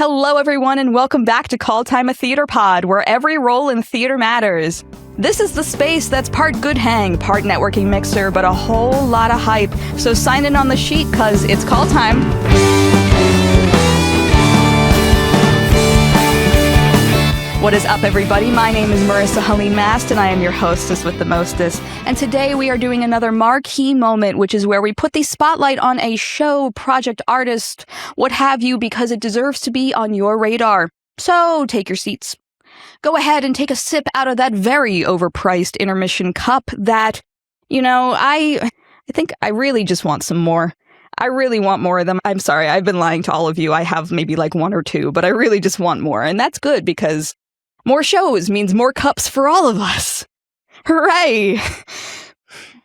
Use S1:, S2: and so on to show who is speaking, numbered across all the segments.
S1: Hello, everyone, and welcome back to Call Time a Theater Pod, where every role in theater matters. This is the space that's part good hang, part networking mixer, but a whole lot of hype. So sign in on the sheet, cause it's call time. What is up, everybody? My name is Marisa Mast, and I am your hostess with the mostest. And today we are doing another Marquee Moment, which is where we put the spotlight on a show, project, artist, what have you, because it deserves to be on your radar. So take your seats. Go ahead and take a sip out of that very overpriced intermission cup that, I think I really just want some more. I really want more of them. I'm sorry, I've been lying to all of you. I have maybe like one or two, but I really just want more. And that's good because more shows means more cups for all of us. Hooray!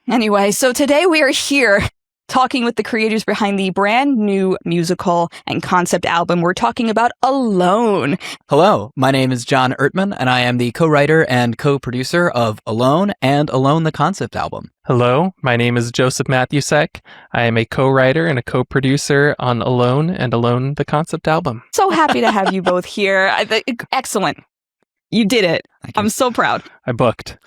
S1: Anyway, so today we are here talking with the creators behind the brand new musical and concept album. We're talking about Alone.
S2: Hello, my name is John Ertman, and I am the co-writer and co-producer of Alone and Alone the Concept Album.
S3: Hello, my name is Joseph Mathusek. I am a co-writer and a co-producer on Alone and Alone the Concept Album.
S1: So happy to have you both here. Excellent. You did it. I'm so proud.
S3: I booked.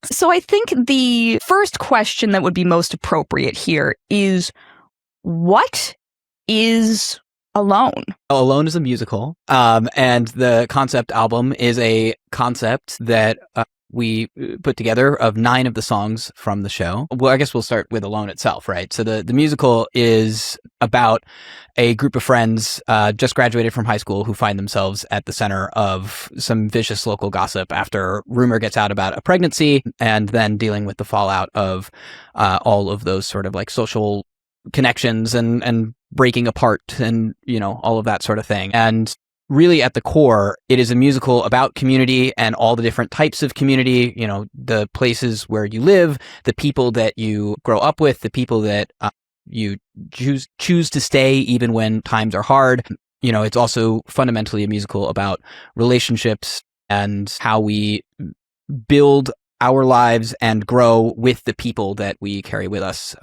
S1: So I think the first question that would be most appropriate here is, what is Alone?
S2: Alone is a musical, and the concept album is a concept that we put together of 9 of the songs from the show. Well, I guess we'll start with Alone itself, right? So the musical is about a group of friends just graduated from high school who find themselves at the center of some vicious local gossip after rumor gets out about a pregnancy, and then dealing with the fallout of all of those sort of like social connections and breaking apart and, all of that sort of thing. And really at the core, it is a musical about community and all the different types of community, the places where you live, the people that you grow up with, the people that you choose to stay even when times are hard. It's also fundamentally a musical about relationships and how we build our lives and grow with the people that we carry with us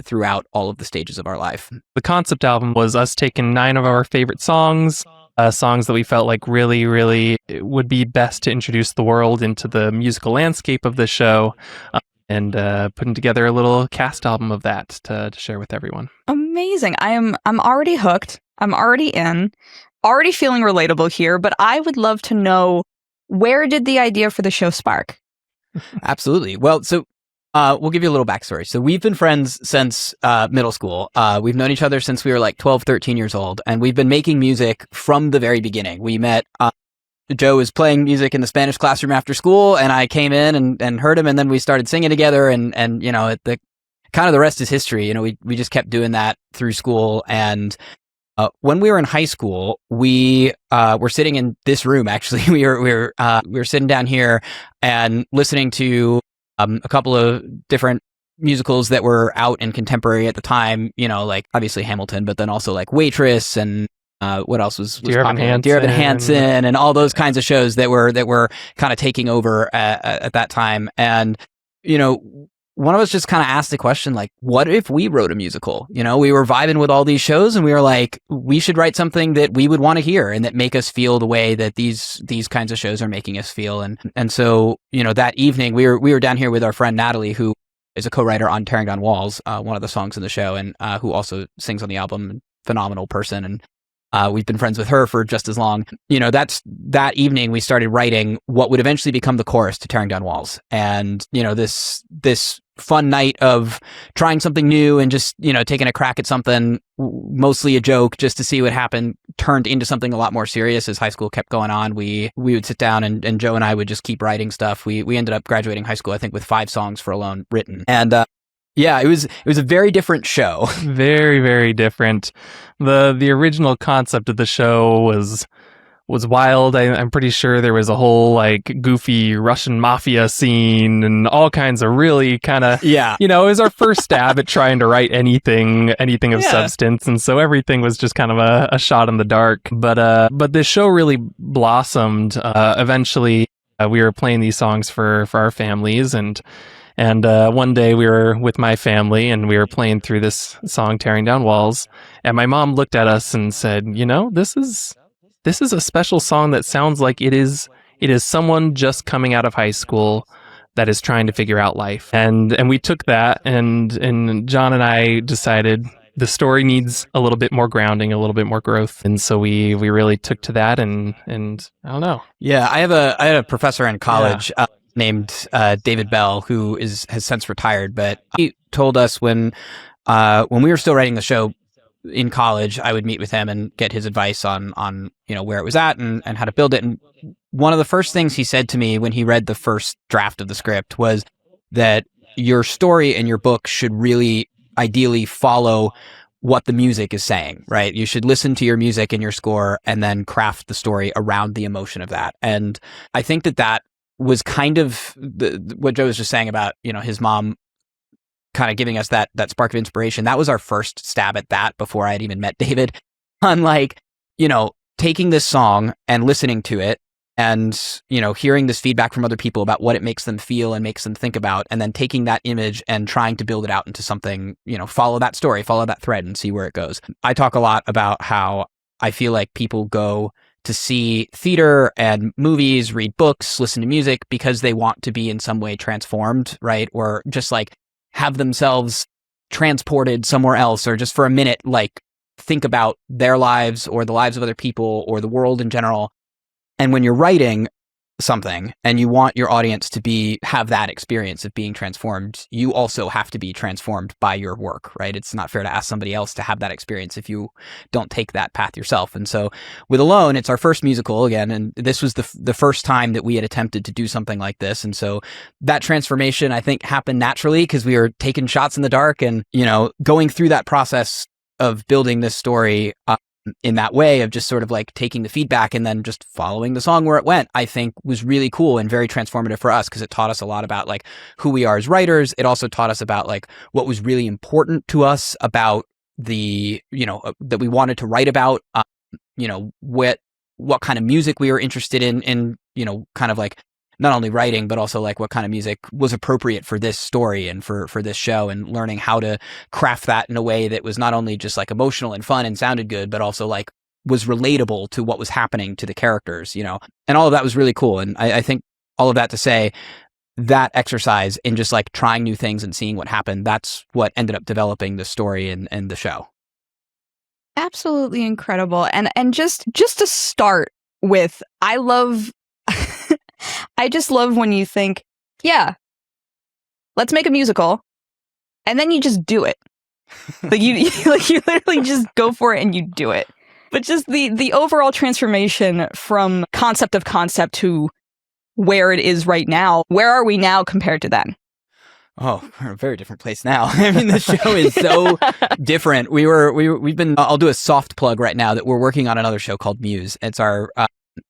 S2: throughout all of the stages of our life.
S3: The concept album was us taking 9 of our favorite songs, songs that we felt like really would be best to introduce the world into the musical landscape of the show, and putting together a little cast album of that to share with everyone.
S1: Amazing. I'm already hooked. I'm already in. Already feeling relatable here, but I would love to know, where did the idea for the show spark?
S2: Absolutely. Well, so we'll give you a little backstory. So we've been friends since middle school. We've known each other since we were like 12, 13 years old, and we've been making music from the very beginning. We met, Joe was playing music in the Spanish classroom after school, and I came in and heard him, and then we started singing together, and the kind of the rest is history. We just kept doing that through school. And when we were in high school, we were sitting in this room, actually. We were sitting down here and listening to a couple of different musicals that were out in contemporary at the time, like obviously Hamilton, but then also like Waitress and what else was
S3: Dear
S2: Evan Hansen and all those kinds of shows that were kind of taking over at that time. And, one of us just kind of asked the question, like, what if we wrote a musical? We were vibing with all these shows, and we were like, we should write something that we would want to hear and that make us feel the way that these kinds of shows are making us feel. And so, that evening we were down here with our friend Natalie, who is a co-writer on Tearing Down Walls, one of the songs in the show, and who also sings on the album. Phenomenal person. And we've been friends with her for just as long. That evening we started writing what would eventually become the chorus to Tearing Down Walls. And, this fun night of trying something new and just, taking a crack at something, mostly a joke, just to see what happened, turned into something a lot more serious as high school kept going on. We would sit down and Joe and I would just keep writing stuff. We ended up graduating high school, I think, with 5 songs for Alone written. And, yeah, it was a very different show.
S3: Very, very different. The original concept of the show was wild. I'm pretty sure there was a whole like goofy Russian mafia scene and all kinds of really kind of, it was our first stab at trying to write anything of substance. And so everything was just kind of a shot in the dark. But the show really blossomed. Eventually we were playing these songs for our families, and And one day we were with my family and we were playing through this song, Tearing Down Walls. And my mom looked at us and said, this is a special song that sounds like it is someone just coming out of high school that is trying to figure out life. And we took that and John and I decided the story needs a little bit more grounding, a little bit more growth. And so we really took to that and I don't know.
S2: Yeah, I had a professor in college named David Bell, who has since retired, but he told us when we were still writing the show in college, I would meet with him and get his advice on where it was at and how to build it. And one of the first things he said to me when he read the first draft of the script was that your story and your book should really ideally follow what the music is saying, right? You should listen to your music and your score and then craft the story around the emotion of that. And I think that was kind of what Joe was just saying about, his mom kind of giving us that spark of inspiration. That was our first stab at that before I had even met David, on taking this song and listening to it and, hearing this feedback from other people about what it makes them feel and makes them think about, and then taking that image and trying to build it out into something, follow that story, follow that thread and see where it goes. I talk a lot about how I feel like people go to see theater and movies, read books, listen to music because they want to be in some way transformed, right? Or just have themselves transported somewhere else, or just for a minute, think about their lives or the lives of other people or the world in general. And when you're writing something and you want your audience to have that experience of being transformed, you also have to be transformed by your work, right? It's not fair to ask somebody else to have that experience if you don't take that path yourself. And so with Alone, it's our first musical again, and this was the first time that we had attempted to do something like this. And so that transformation, I think, happened naturally because we were taking shots in the dark and, going through that process of building this story in that way of just sort of taking the feedback and then just following the song where it went, I think was really cool and very transformative for us because it taught us a lot about who we are as writers. It also taught us about what was really important to us about the, that we wanted to write about, what kind of music we were interested in, kind of not only writing, but also what kind of music was appropriate for this story and for this show, and learning how to craft that in a way that was not only just emotional and fun and sounded good, but also was relatable to what was happening to the characters, and all of that was really cool. And I think all of that to say that exercise in just trying new things and seeing what happened, that's what ended up developing the story and the show.
S1: Absolutely incredible. And just to start with, I just love when you think, yeah, let's make a musical, and then you just do it. You literally just go for it and you do it. But just the overall transformation from concept of concept to where it is right now. Where are we now compared to then?
S2: Oh, we're in a very different place now. I mean, the show is so different. We've been, I'll do a soft plug right now that we're working on another show called Muse. It's our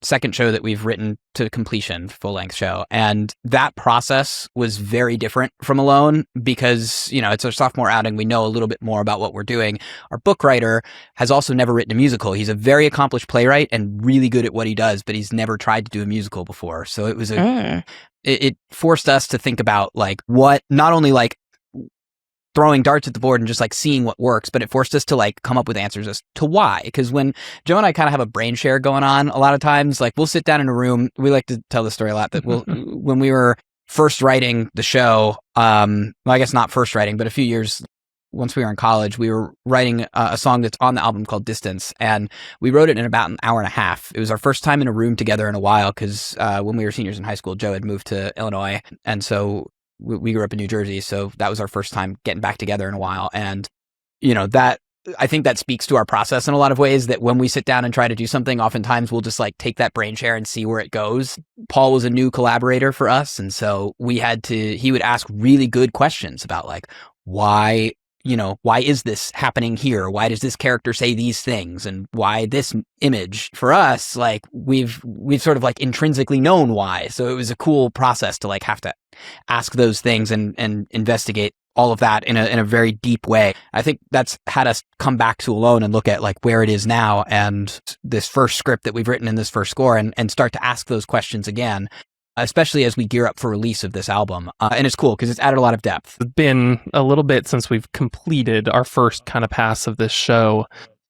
S2: second show that we've written to completion, full-length show. And that process was very different from Alone because, it's our sophomore outing. We know a little bit more about what we're doing. Our book writer has also never written a musical. He's a very accomplished playwright and really good at what he does, but he's never tried to do a musical before. So it was it forced us to think about what, not only throwing darts at the board and just seeing what works, but it forced us to come up with answers as to why. Because when Joe and I kind of have a brain share going on, a lot of times we'll sit down in a room. We like to tell the story a lot that when we were first writing the show, well, I guess not first writing, but a few years once we were in college, we were writing a song that's on the album called Distance, and we wrote it in about an hour and a half. It was our first time in a room together in a while because when we were seniors in high school, Joe had moved to Illinois, and so we grew up in New Jersey, so that was our first time getting back together in a while. And, that I think that speaks to our process in a lot of ways, that when we sit down and try to do something, oftentimes we'll just take that brain share and see where it goes. Paul was a new collaborator for us. And so he would ask really good questions about why is this happening here? Why does this character say these things? And why this image? For us, we've sort of intrinsically known why. So it was a cool process to have to ask those things and investigate all of that in a very deep way. I think that's had us come back to Alone and look at where it is now and this first script that we've written in this first score and start to ask those questions again. especially as we gear up for release of this album. And it's cool because it's added a lot of depth.
S3: It's been a little bit since we've completed our first kind of pass of this show.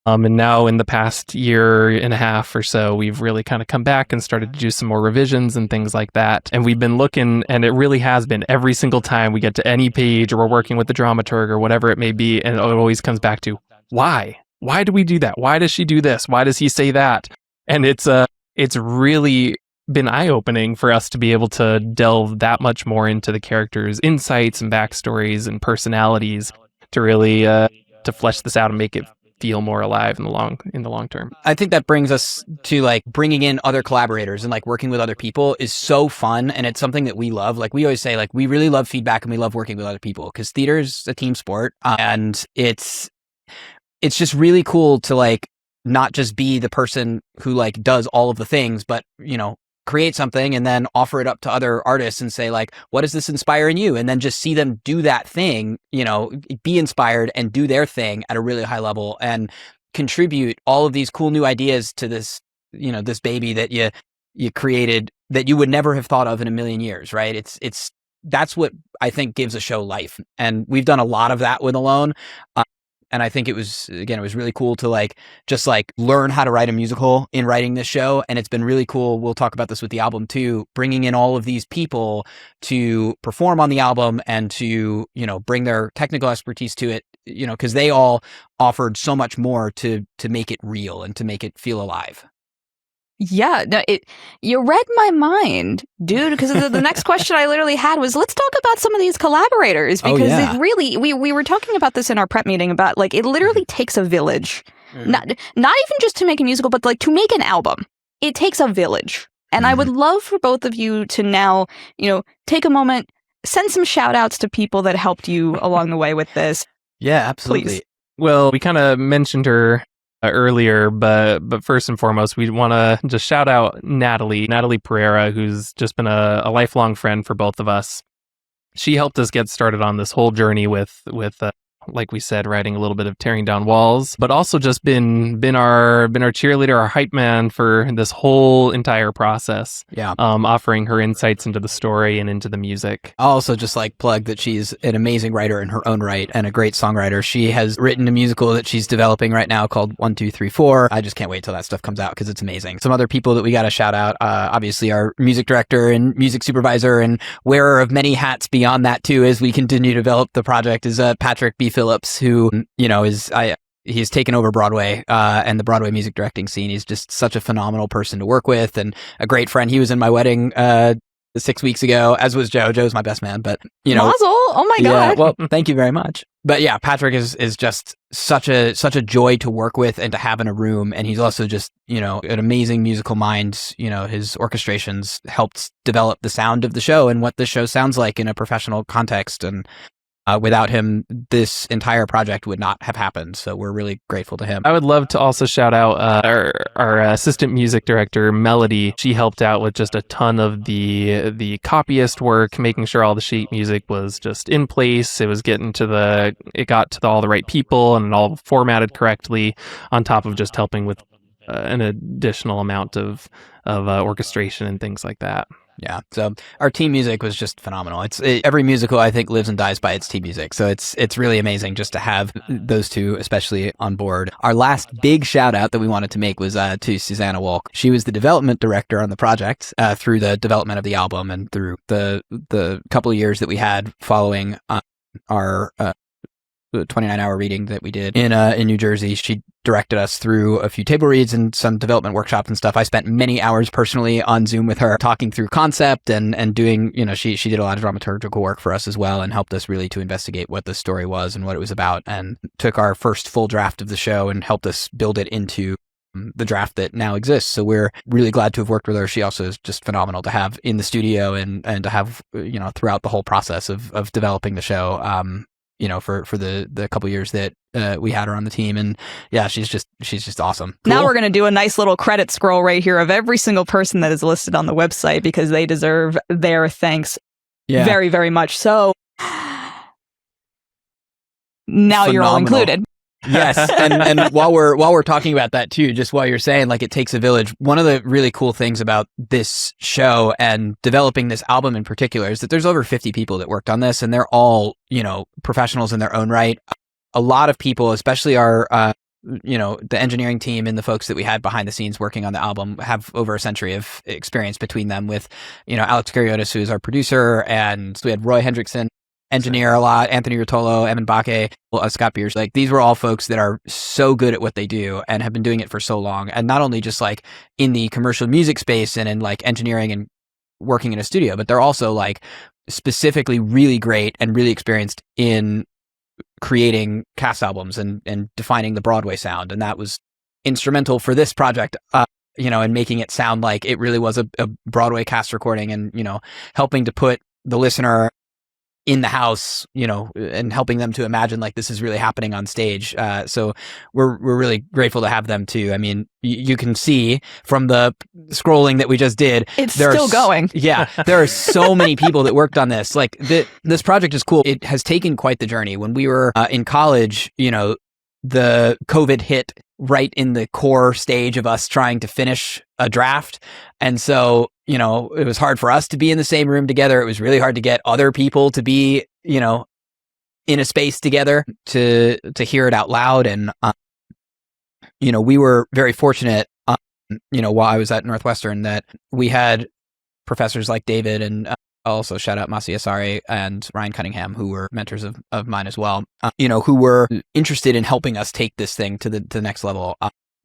S3: And now in the past year and a half or so, we've really kind of come back and started to do some more revisions and things like that. And we've been looking, and it really has been every single time we get to any page or we're working with the dramaturg or whatever it may be, and it always comes back to, why? Why do we do that? Why does she do this? Why does he say that? And it's really been eye-opening for us to be able to delve that much more into the characters' insights and backstories and personalities to really to flesh this out and make it feel more alive in the long term.
S2: I think that brings us to like bringing in other collaborators and like working with other people is so fun, and it's something that we love. Like we always say, like we really love feedback and we love working with other people because theater is a team sport, and it's just really cool to like not just be the person who like does all of the things, but create something and then offer it up to other artists and say like, what does this inspire in you? And then just see them do that thing, be inspired and do their thing at a really high level and contribute all of these cool new ideas to this, this baby that you created that you would never have thought of in a million years, right? That's what I think gives a show life. And we've done a lot of that with Alone. And I think it was really cool to just learn how to write a musical in writing this show. And it's been really cool. We'll talk about this with the album too, bringing in all of these people to perform on the album and to, bring their technical expertise to it, because they all offered so much more to make it real and to make it feel alive.
S1: Yeah, no, you read my mind, dude, because the next question I literally had was, let's talk about some of these collaborators, because it really, we were talking about this in our prep meeting about it literally takes a village, not even just to make a musical, but to make an album. It takes a village. And I would love for both of you to now, take a moment, send some shout outs to people that helped you along the way with this.
S2: Yeah, absolutely.
S1: Please.
S3: Well, we kind of mentioned her earlier, but first and foremost, we want to just shout out Natalie Pereira, who's just been a lifelong friend for both of us. She helped us get started on this whole journey with like we said, writing a little bit of Tearing Down Walls, but also just been our cheerleader, our hype man for this whole entire process.
S2: Yeah.
S3: Offering her insights into the story and into the music.
S2: I'll also just plug that she's an amazing writer in her own right and a great songwriter. She has written a musical that she's developing right now called 1, 2, 3, 4. I just can't wait till that stuff comes out because it's amazing. Some other people that we got to shout out, obviously our music director and music supervisor and wearer of many hats beyond that too, as we continue to develop the project, is Patrick B. Phillips, who, he's taken over Broadway and the Broadway music directing scene. He's just such a phenomenal person to work with and a great friend. He was in my wedding 6 weeks ago, as was Joe. Joe's my best man, but
S1: Mazel! Oh my God.
S2: Yeah, well, thank you very much. But yeah, Patrick is just such a joy to work with and to have in a room. And he's also just, an amazing musical mind. His orchestrations helped develop the sound of the show and what the show sounds like in a professional context. And without him, this entire project would not have happened. So we're really grateful to him.
S3: I would love to also shout out our assistant music director, Melody. She helped out with just a ton of the copyist work, making sure all the sheet music was just in place. It got to all the right people and all formatted correctly, on top of just helping with an additional amount of orchestration and things like that.
S2: Yeah. So our team music was just phenomenal. Every musical, I think, lives and dies by its team music. So it's really amazing just to have those two, especially on board. Our last big shout out that we wanted to make was to Susanna Wolk. She was the development director on the project through the development of the album and through the couple of years that we had following our 29-hour reading that we did in New Jersey. She directed us through a few table reads and some development workshops and stuff. I spent many hours personally on Zoom with her talking through concept and doing, she did a lot of dramaturgical work for us as well and helped us really to investigate what the story was and what it was about, and took our first full draft of the show and helped us build it into the draft that now exists. So we're really glad to have worked with her. She also is just phenomenal to have in the studio and to have, throughout the whole process of developing the show. For the couple years that we had her on the team. And yeah, she's just awesome. Cool.
S1: Now we're going to do a nice little credit scroll right here of every single person that is listed on the website, because they deserve their thanks very, very much. So now
S2: Phenomenal.
S1: You're all included.
S2: Yes, and while we're talking about that too, just while you're saying like it takes a village, one of the really cool things about this show and developing this album in particular is that there's over 50 people that worked on this, and they're all, you know, professionals in their own right. A lot of people, especially our you know, the engineering team and the folks that we had behind the scenes working on the album, have over a century of experience between them, with, you know, Alex Kariotis, who is our producer, and we had Roy Hendrickson, engineer a lot, Anthony Rotolo, Evan Bakke, Scott Beers. Like, these were all folks that are so good at what they do and have been doing it for so long. And not only just like in the commercial music space and in like engineering and working in a studio, but they're also like specifically really great and really experienced in creating cast albums and defining the Broadway sound. And that was instrumental for this project, you know, and making it sound like it really was a Broadway cast recording, and, you know, helping to put the listener in the house, you know, and helping them to imagine like this is really happening on stage. So we're really grateful to have them too. I mean, you can see from the scrolling that we just did,
S1: it's still going.
S2: Yeah, there are so many people that worked on this. Like, this project is cool. It has taken quite the journey. When we were in college, you know, the COVID hit right in the core stage of us trying to finish a draft. And so, you know, it was hard for us to be in the same room together. It was really hard to get other people to be, you know, in a space together to hear it out loud. And, you know, we were very fortunate, you know, while I was at Northwestern, that we had professors like David, and also shout out Masi Asari and Ryan Cunningham, who were mentors of mine as well, you know, who were interested in helping us take this thing to the next level.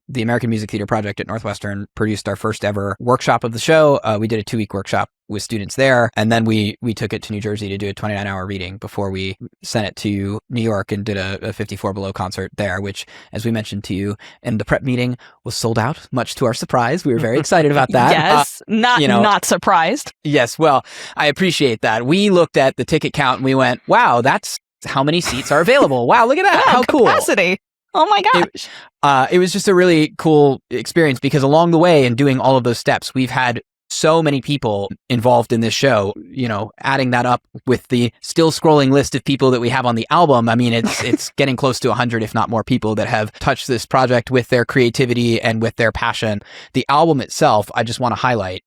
S2: The American Music Theater Project at Northwestern produced our first ever workshop of the show. We did a 2-week workshop with students there, and then we took it to New Jersey to do a 29-hour reading before we sent it to New York and did a 54 Below concert there, which, as we mentioned to you in the prep meeting, was sold out, much to our surprise. We were very excited about that.
S1: Yes, not surprised.
S2: Yes, well, I appreciate that. We looked at the ticket count and we went, wow, that's how many seats are available. Wow, look at that.
S1: Wow,
S2: how cool.
S1: Capacity. Oh my gosh.
S2: It was just a really cool experience, because along the way in doing all of those steps, we've had so many people involved in this show. You know, adding that up with the still scrolling list of people that we have on the album, I mean, it's getting close to 100, if not more, people that have touched this project with their creativity and with their passion. The album itself, I just want to highlight,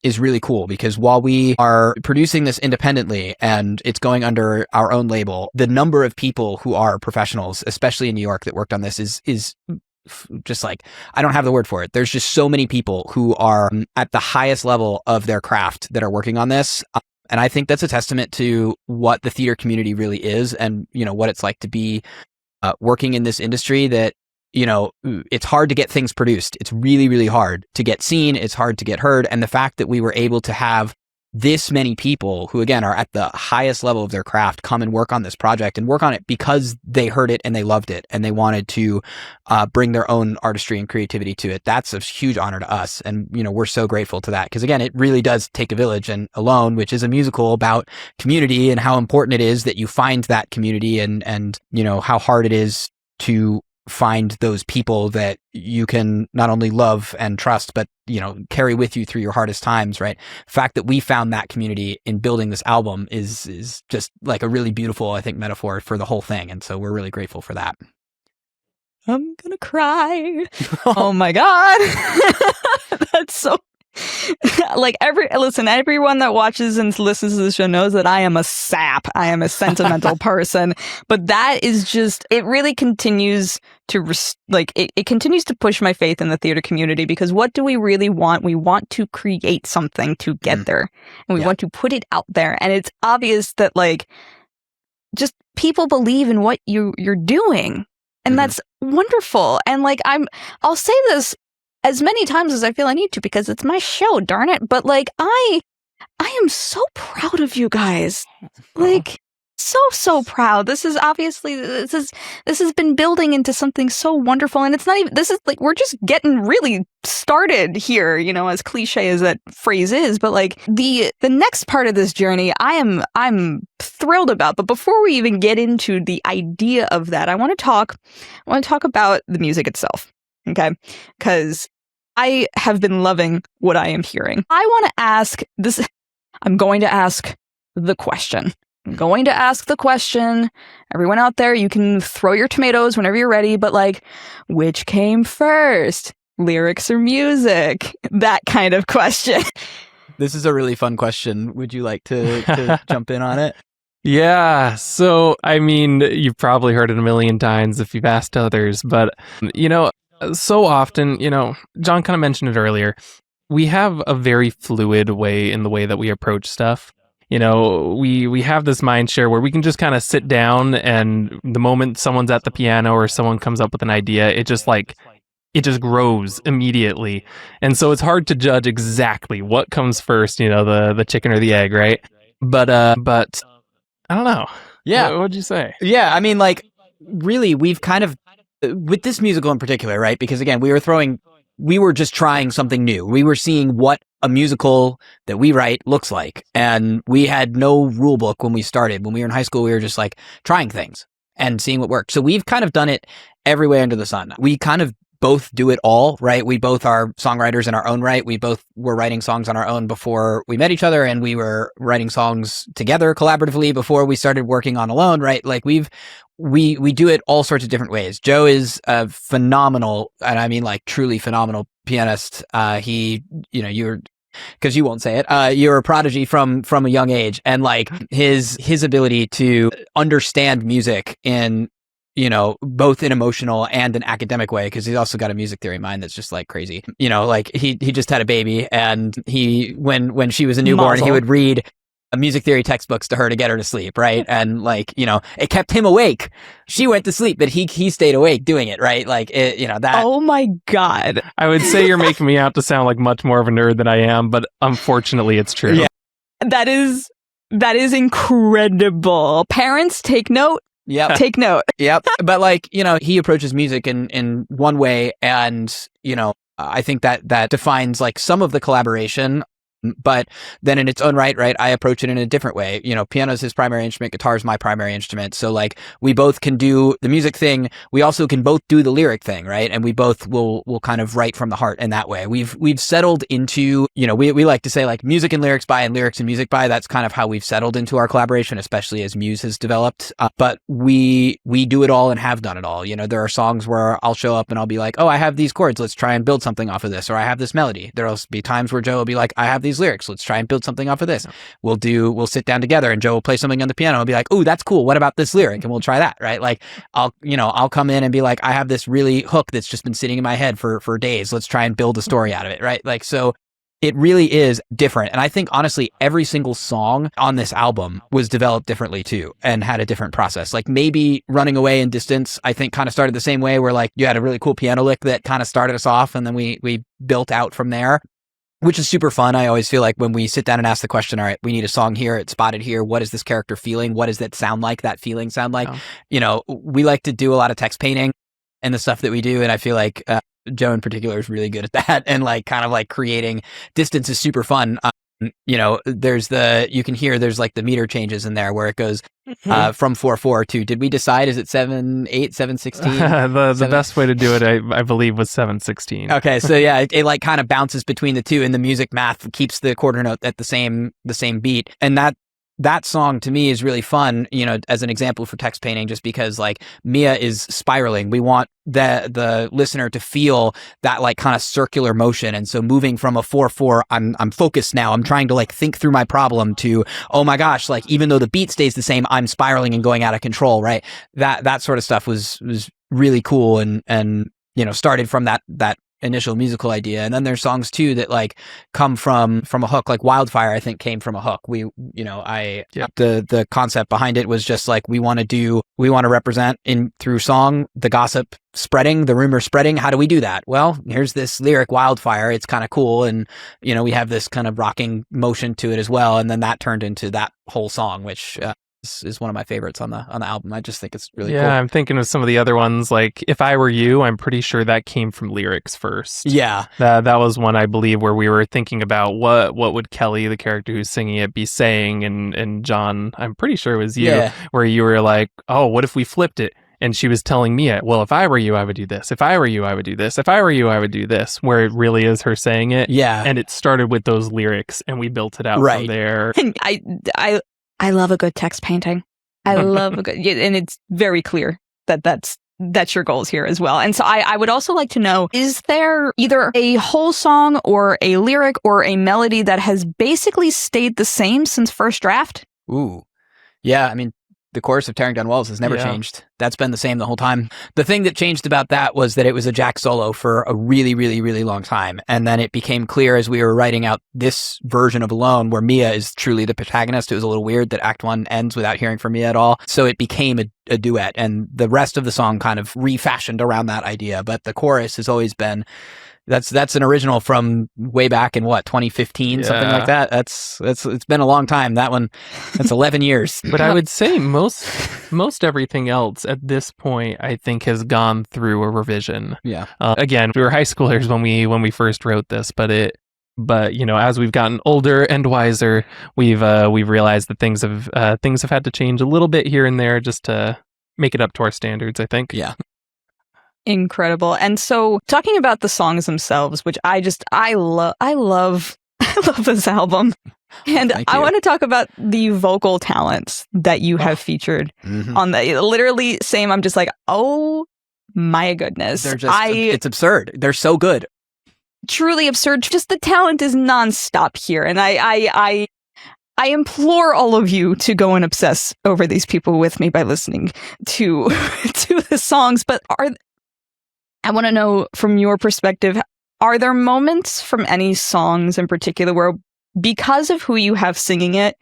S2: is really cool, because while we are producing this independently and it's going under our own label, the number of people who are professionals, especially in New York, that worked on this is just like, I don't have the word for it. There's just so many people who are at the highest level of their craft that are working on this. And I think that's a testament to what the theater community really is, and, you know, what it's like to be working in this industry that, you know, it's hard to get things produced. It's really, really hard to get seen. It's hard to get heard. And the fact that we were able to have this many people who, again, are at the highest level of their craft come and work on this project, and work on it because they heard it and they loved it and they wanted to bring their own artistry and creativity to it. That's a huge honor to us. And, you know, we're so grateful to that, because, again, it really does take a village. And Alone, which is a musical about community and how important it is that you find that community, and, you know, how hard it is to find those people that you can not only love and trust, but, you know, carry with you through your hardest times, right? The fact that we found that community in building this album is just like a really beautiful, I think, metaphor for the whole thing. And so we're really grateful for that.
S1: I'm gonna cry. Oh my God. That's so... like, everyone that watches and listens to the show knows that I am a sap. I am a sentimental person. But that is just, it really continues to, it continues to push my faith in the theater community, because what do we really want? We want to create something to get there. And we want to put it out there. And it's obvious that, like, just people believe in what you're doing. And that's wonderful. And, like, I'll say this as many times as I feel I need to, because it's my show, darn it. But, like, I am so proud of you guys. Like, so proud. This is obviously, this has been building into something so wonderful. And it's not even, this is like, we're just getting really started here, you know, as cliche as that phrase is. But, like, the next part of this journey, I'm thrilled about. But before we even get into the idea of that, I want to talk about the music itself. Okay, because I have been loving what I am hearing. I want to ask this. I'm going to ask the question. I'm going to ask the question. Everyone out there, you can throw your tomatoes whenever you're ready, but like, which came first? Lyrics or music? That kind of question.
S2: This is a really fun question. Would you like to jump in on it?
S3: Yeah. So, I mean, you've probably heard it a million times if you've asked others, but, so often, John kind of mentioned it earlier. We have a very fluid way in the way that we approach stuff. We have this mind share where we can just kind of sit down, and the moment someone's at the piano or someone comes up with an idea, it just grows immediately. And so it's hard to judge exactly what comes first, the chicken or the egg, right? But I don't know.
S2: Yeah.
S3: What'd you say?
S2: Yeah, I mean, like, really, we've kind of, with this musical in particular, right? Because again, we were just trying something new. We were seeing what a musical that we write looks like. And we had no rule book when we started. When we were in high school, we were just like trying things and seeing what worked. So we've kind of done it every way under the sun. We kind of both do it all, right? We both are songwriters in our own right. We both were writing songs on our own before we met each other, and we were writing songs together collaboratively before we started working on alone, right? Like we do it all sorts of different ways. Joe is a phenomenal, and I mean like truly phenomenal pianist. You're, because you won't say it, you're a prodigy from a young age, and like his ability to understand music in, both an emotional and an academic way, because he's also got a music theory mind that's just like crazy. Like he just had a baby, and when she was a newborn,
S1: Mazel.
S2: he would read music theory textbooks to her to get her to sleep, right? And like, it kept him awake. She went to sleep, but he stayed awake doing it, right? Like that.
S1: Oh my God.
S3: I would say you're making me out to sound like much more of a nerd than I am, but unfortunately it's true.
S2: Yeah.
S1: That is incredible. Parents, take note.
S2: Yep.
S1: Take note.
S2: Yep. But like, he approaches music in one way, and, I think that defines like some of the collaboration. But then in its own right, I approach it in a different way. Piano is his primary instrument, guitar is my primary instrument. So like we both can do the music thing. We also can both do the lyric thing, right? And we both will kind of write from the heart in that way. We've settled into, we like to say like music and lyrics by and lyrics and music by. That's kind of how we've settled into our collaboration, especially as Muse has developed. But we do it all and have done it all. There are songs where I'll show up and I'll be like, oh, I have these chords. Let's try and build something off of this. Or I have this melody. There'll be times where Joe will be like, I have these lyrics. Let's try and build something off of this. We'll sit down together, and Joe will play something on the piano and be like, oh, that's cool. What about this lyric? And we'll try that, right? Like I'll come in and be like, I have this really hook that's just been sitting in my head for days. Let's try and build a story out of it, right? Like, so it really is different. And I think honestly, every single song on this album was developed differently too, and had a different process. Like maybe Running Away and Distance, I think kind of started the same way, where like you had a really cool piano lick that kind of started us off, and then we built out from there, which is super fun. I always feel like when we sit down and ask the question, all right, we need a song here, it's spotted here. What is this character feeling? What does that sound like? That feeling sound like? Oh. We like to do a lot of text painting and the stuff that we do. And I feel like Joe in particular is really good at that. And like kind of like creating distance is super fun. There's there's like the meter changes in there where it goes from 4/4 to, did we decide, is it 7/8, 7/16?
S3: The best way to do it, I believe, was 7/16.
S2: Okay, so yeah, it like kind of bounces between the two, and the music math keeps the quarter note at the same beat, and that song to me is really fun, as an example for text painting, just because like Mia is spiraling. We want the listener to feel that like kind of circular motion. And so moving from a 4/4, I'm focused now. I'm trying to like think through my problem, to, oh my gosh, like even though the beat stays the same, I'm spiraling and going out of control, right? That sort of stuff was really cool, and started from that initial musical idea. And then there's songs too that like come from a hook, like Wildfire, I think came from a hook. The concept behind it was just like, we want to represent through song, the gossip spreading, the rumor spreading. How do we do that? Well, here's this lyric, Wildfire. It's kind of cool. And, we have this kind of rocking motion to it as well. And then that turned into that whole song, which, is one of my favorites on the album. I just think it's really cool.
S3: Yeah, I'm thinking of some of the other ones, like If I Were You. I'm pretty sure that came from lyrics first.
S2: Yeah,
S3: that was one, I believe, where we were thinking about what would Kelly, the character who's singing it, be saying, and John, I'm pretty sure it was you, where you were like, oh, what if we flipped it? And she was telling me, well, if I were you, I would do this. If I were you, I would do this. If I were you, I would do this. Where it really is her saying it.
S2: Yeah,
S3: and it started with those lyrics, and we built it out from there.
S1: And I love a good text painting. I love a good, and it's very clear that that's your goals here as well. And so I would also like to know, is there either a whole song or a lyric or a melody that has basically stayed the same since first draft?
S2: Ooh. Yeah, I mean, the chorus of Tearing Down Walls has never changed. That's been the same the whole time. The thing that changed about that was that it was a Jack solo for a really, really, really long time. And then it became clear as we were writing out this version of Alone, where Mia is truly the protagonist. It was a little weird that Act 1 ends without hearing from Mia at all. So it became a duet, and the rest of the song kind of refashioned around that idea. But the chorus has always been... That's an original from way back in 2015, something like that. It's been a long time. That one, that's 11 years.
S3: But I would say most everything else at this point, I think, has gone through a revision.
S2: Yeah.
S3: Again, we were high schoolers when we first wrote this, but as we've gotten older and wiser, we've realized that things have had to change a little bit here and there just to make it up to our standards, I think.
S2: Yeah.
S1: Incredible. And so talking about the songs themselves, which I love this album. And I want to talk about the vocal talents that you have featured on the literally same. I'm just like, oh my goodness.
S2: They're just, it's absurd. They're so good.
S1: Truly absurd. Just the talent is nonstop here. And I implore all of you to go and obsess over these people with me by listening to the songs. But I want to know from your perspective, are there moments from any songs in particular where, because of who you have singing it,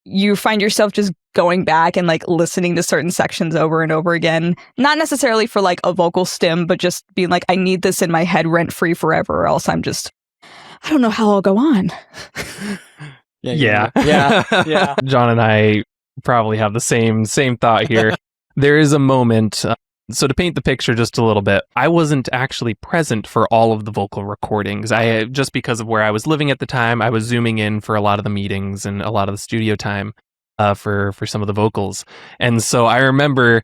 S1: you find yourself just going back and like listening to certain sections over and over again? Not necessarily for like a vocal stim, but just being like, I need this in my head rent free forever, or else I don't know how I'll go on.
S3: Yeah.
S2: Yeah.
S3: John and I probably have the same thought here. There is a moment. So to paint the picture just a little bit, I wasn't actually present for all of the vocal recordings. Just because of where I was living at the time, I was zooming in for a lot of the meetings and a lot of the studio time for some of the vocals. And so I remember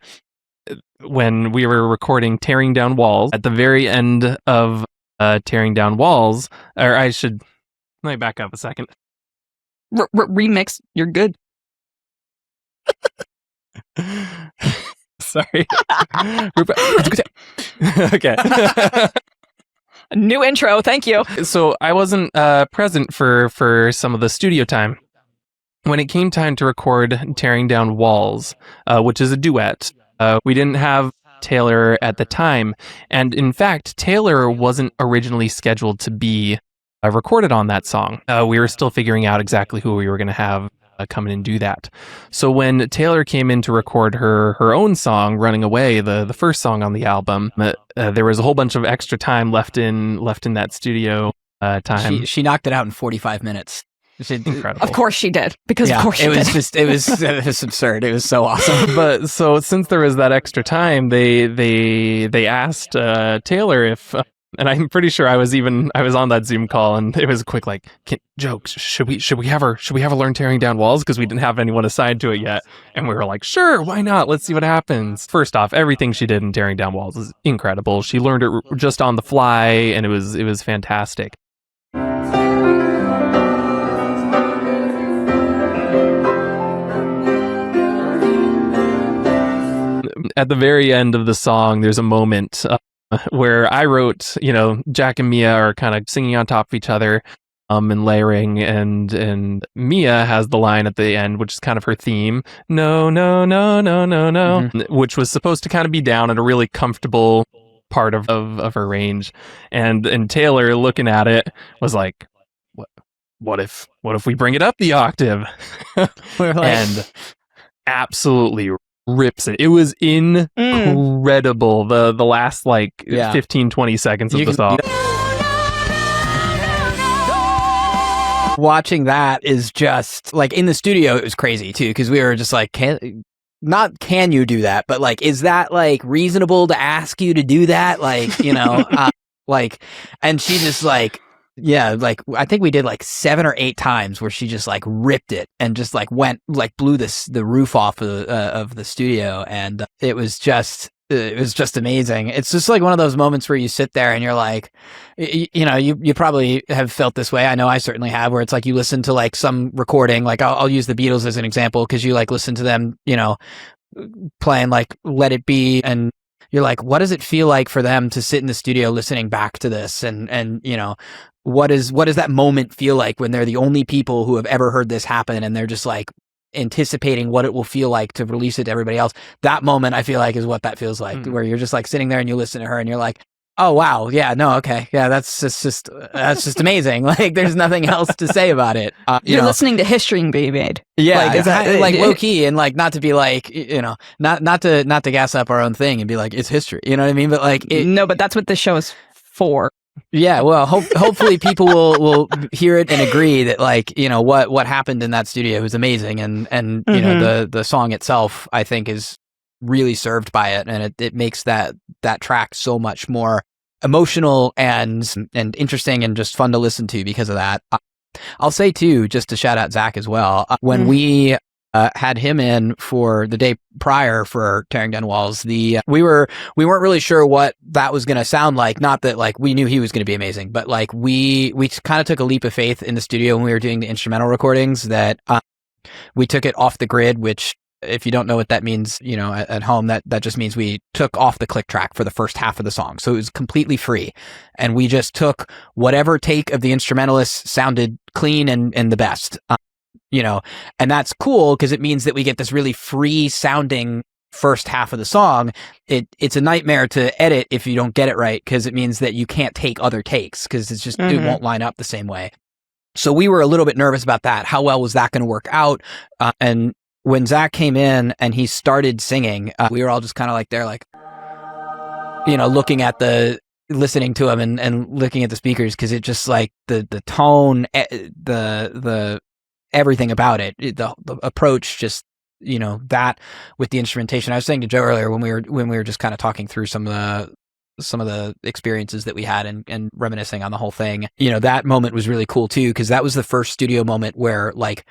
S3: when we were recording Tearing Down Walls, at the very end of Tearing Down Walls, let me back up a second.
S1: Remix, you're good.
S3: Sorry. Okay.
S1: New intro, thank you.
S3: So I wasn't present for some of the studio time. When it came time to record Tearing Down Walls, which is a duet, we didn't have Taylor at the time. And in fact, Taylor wasn't originally scheduled to be recorded on that song. We were still figuring out exactly who we were going to have come in and do that. So when Taylor came in to record her own song, Running Away, the first song on the album, there was a whole bunch of extra time left in that studio time.
S2: She knocked it out in 45 minutes.
S3: Incredible.
S1: Of course she did, because of course she did.
S2: It was absurd. It was so awesome.
S3: But so since there was that extra time, they asked Taylor if. And I'm pretty sure I was on that Zoom call, and it was quick, like, jokes. Should we have her learn Tearing Down Walls, because we didn't have anyone assigned to it yet? And we were like, sure, why not? Let's see what happens. First off, everything she did in Tearing Down Walls is incredible. She learned it just on the fly, and it was fantastic. At the very end of the song, there's a moment where I wrote, Jack and Mia are kind of singing on top of each other, and layering, and Mia has the line at the end, which is kind of her theme, no, no, no, no, no, no, which was supposed to kind of be down at a really comfortable part of her range, and Taylor, looking at it, was like, what if we bring it up the octave? And absolutely rips it. It was incredible. The last 15-20 seconds of the song.
S2: Watching that is just like, in the studio, it was crazy too, because we were just like, can you do that, but like, is that like reasonable to ask you to do that, and she just like, I think we did like 7 or 8 times where she just like ripped it and just like blew the roof off of the studio, and it was just it was just amazing. It's just like one of those moments where you sit there and you're like, you probably have felt this way. I know I certainly have, where it's like you listen to like some recording, like I'll use the Beatles as an example, because you like listen to them, playing like Let It Be, and you're like, what does it feel like for them to sit in the studio listening back to this? And what does that moment feel like when they're the only people who have ever heard this happen, and they're just like anticipating what it will feel like to release it to everybody else? That moment, I feel like, is what that feels like, where you're just like sitting there and you listen to her and you're like, oh wow, yeah, no, okay, yeah, that's just amazing. Like, there's nothing else to say about it.
S1: You're listening to history being made.
S2: Yeah, like, like low key, and like not to be like, not to gas up our own thing and be like, it's history, you know what I mean? But like,
S1: no, but that's what the show is for.
S2: Yeah, well, hopefully people will hear it and agree that, like, what happened in that studio was amazing, and the song itself, I think, is really served by it, and it makes that track so much more emotional and interesting and just fun to listen to because of that. I'll say too, just to shout out Zach as well, when we had him in for the day prior for Tearing Down Walls, we weren't really sure what that was going to sound like. Not that like we knew he was going to be amazing, but like we kind of took a leap of faith in the studio when we were doing the instrumental recordings, that we took it off the grid, which, if you don't know what that means, at home, that just means we took off the click track for the first half of the song. So it was completely free. And we just took whatever take of the instrumentalist sounded clean and the best. And that's cool because it means that we get this really free sounding first half of the song. It's a nightmare to edit if you don't get it right, because it means that you can't take other takes, because it's just, it won't line up the same way. So we were a little bit nervous about that. How well was that going to work out? And when Zach came in and he started singing, we were all just kind of like, there, like, listening to him and looking at the speakers, because it just, like, the tone, the everything about it, the approach, just, that with the instrumentation. I was saying to Joe earlier when we were just kind of talking through some of the experiences that we had and reminiscing on the whole thing, that moment was really cool too, because that was the first studio moment where, like,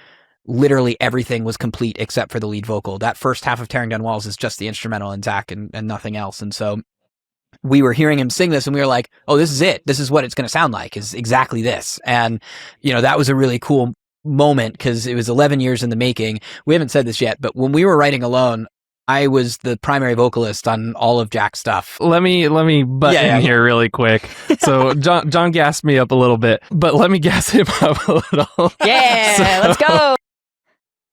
S2: literally everything was complete except for the lead vocal. That first half of Tearing Down Walls is just the instrumental and Zach and nothing else. And so we were hearing him sing this and we were like, oh, this is it. This is what it's going to sound like, is exactly this. And, that was a really cool moment, because it was 11 years in the making. We haven't said this yet, but when we were writing Alone, I was the primary vocalist on all of Jack's stuff.
S3: Let me butt in here really quick. So John gassed me up a little bit, but let me gas him up a little.
S1: Yeah, let's go.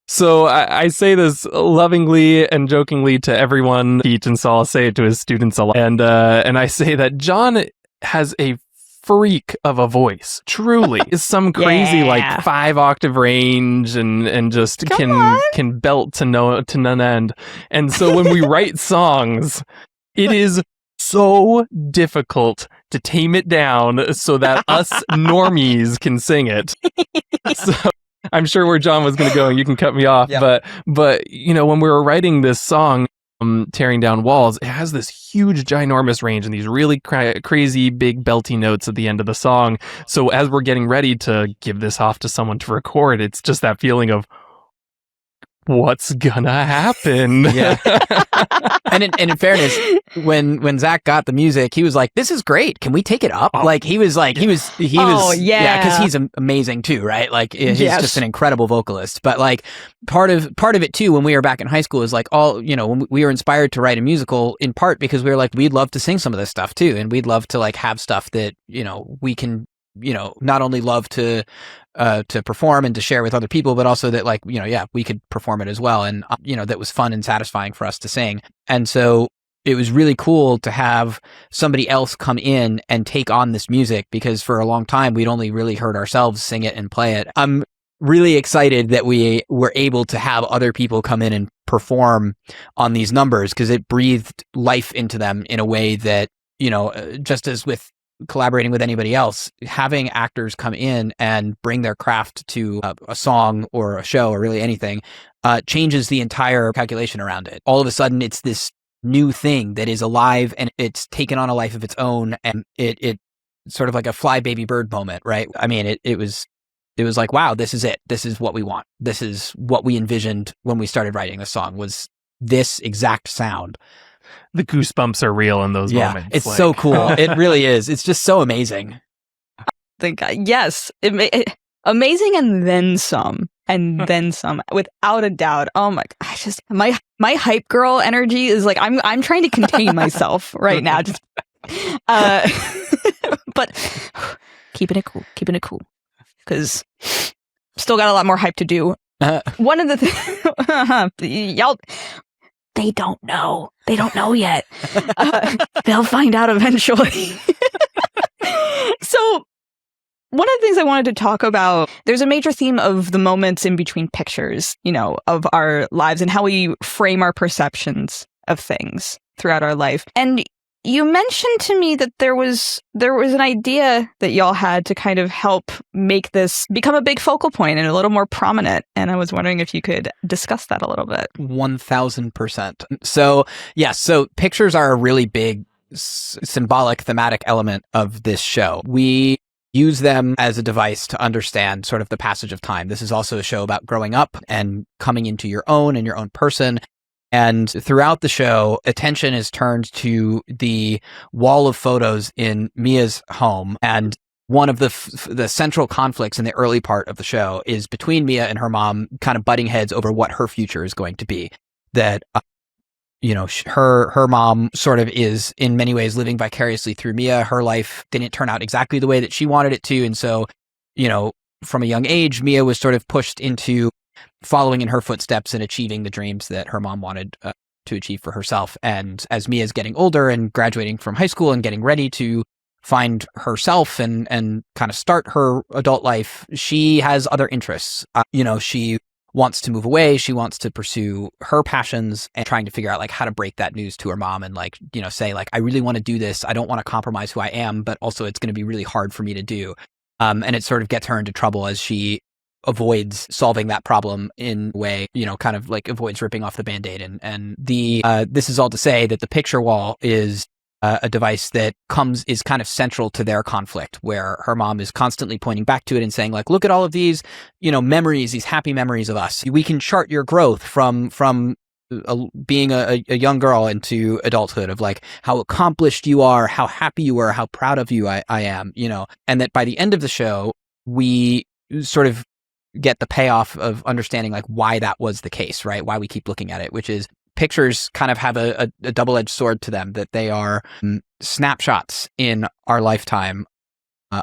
S3: So I say this lovingly and jokingly to everyone, Pete, and so I'll say it to his students a lot. And I say that John has a freak of a voice, truly. Is some crazy like 5-octave range and just can belt to none end. And so when we write songs, it is so difficult to tame it down so that us normies can sing it. So I'm sure where John was going to go, and you can cut me off. Yep. But when we were writing this song, Tearing Down Walls, it has this huge, ginormous range and these really crazy, big, belty notes at the end of the song. So as we're getting ready to give this off to someone to record, it's just that feeling of, what's gonna happen?
S2: Yeah. And in fairness, when Zach got the music, he was like, "This is great. Can we take it up?" Oh. Like he was, because he's amazing too, right? Like he's just an incredible vocalist. But like part of it too, when we were back in high school, is like when we were inspired to write a musical, in part because we were like, we'd love to sing some of this stuff too, and we'd love to like have stuff that we can not only love to perform and to share with other people, but also that like, we could perform it as well. And, that was fun and satisfying for us to sing. And so it was really cool to have somebody else come in and take on this music, because for a long time, we'd only really heard ourselves sing it and play it. I'm really excited that we were able to have other people come in and perform on these numbers, because it breathed life into them in a way that, just as with collaborating with anybody else, having actors come in and bring their craft to a song or a show or really anything changes the entire calculation around it. All of a sudden, it's this new thing that is alive and it's taken on a life of its own, and it sort of like a fly baby bird moment, right? I mean, it was like, wow, this is it. This is what we want. This is what we envisioned when we started writing the song, was this exact sound.
S3: the goosebumps are real in those
S2: Yeah,
S3: moments.
S2: it's so cool. It really is. It's just so amazing.
S1: Yes, amazing, and then some, without a doubt. Oh my gosh, just my hype girl energy is like I'm trying to contain myself right now. Just, but keeping it cool, because still got a lot more hype to do. One of the y'all, they don't know yet. They'll find out eventually. So, one of the things I wanted to talk about, there's a major theme of the moments in between pictures, of our lives and how we frame our perceptions of things throughout our life. And you mentioned to me that there was an idea that y'all had to kind of help make this become a big focal point and a little more prominent. And I was wondering if you could discuss that a little bit.
S2: 1000%. So, yeah, so pictures are a really big symbolic thematic element of this show. We use them as a device to understand sort of the passage of time. This is also a show about growing up and coming into your own and your own person. And throughout the show, attention is turned to the wall of photos in Mia's home. And one of the central conflicts in the early part of the show is between Mia and her mom kind of butting heads over what her future is going to be. That her mom sort of is in many ways living vicariously through Mia. Her life didn't turn out exactly the way that she wanted it to. And so, from a young age, Mia was sort of pushed into following in her footsteps and achieving the dreams that her mom wanted to achieve for herself. And as Mia's getting older and graduating from high school and getting ready to find herself and kind of start her adult life, she has other interests. She wants to move away. She wants to pursue her passions and trying to figure out like how to break that news to her mom and say I really want to do this. I don't want to compromise who I am, but also it's going to be really hard for me to do. And it sort of gets her into trouble as she avoids solving that problem in a way, kind of like avoids ripping off the Band-Aid. And this is all to say that the picture wall is a device that is kind of central to their conflict, where her mom is constantly pointing back to it and saying, like, look at all of these, memories, these happy memories of us. We can chart your growth from being a young girl into adulthood, of like how accomplished you are, how happy you are, how proud of you I am, and that by the end of the show, we sort of get the payoff of understanding like why that was the case, right? Why we keep looking at it, which is pictures kind of have a double-edged sword to them, that they are snapshots in our lifetime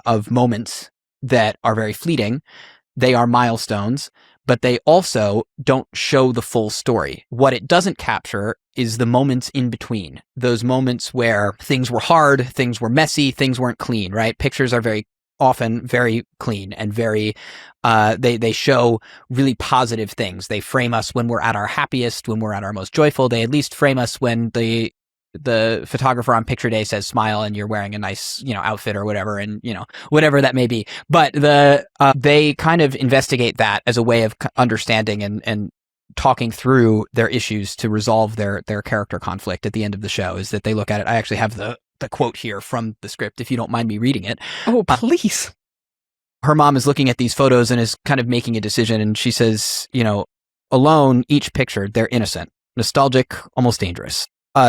S2: of moments that are very fleeting. They are milestones, but they also don't show the full story. What it doesn't capture is the moments in between, those moments where things were hard, things were messy, things weren't clean, right? Pictures are very often very clean and very, they show really positive things. They frame us when we're at our happiest, when we're at our most joyful. They at least frame us when the photographer on picture day says smile and you're wearing a nice, outfit or whatever, and, whatever that may be. But they kind of investigate that as a way of understanding and talking through their issues to resolve their character conflict at the end of the show. Is that they look at it. I actually have the quote here from the script, if you don't mind me reading it.
S1: Oh, please.
S2: Her mom is looking at these photos and is kind of making a decision. And she says, alone, each picture, they're innocent, nostalgic, almost dangerous.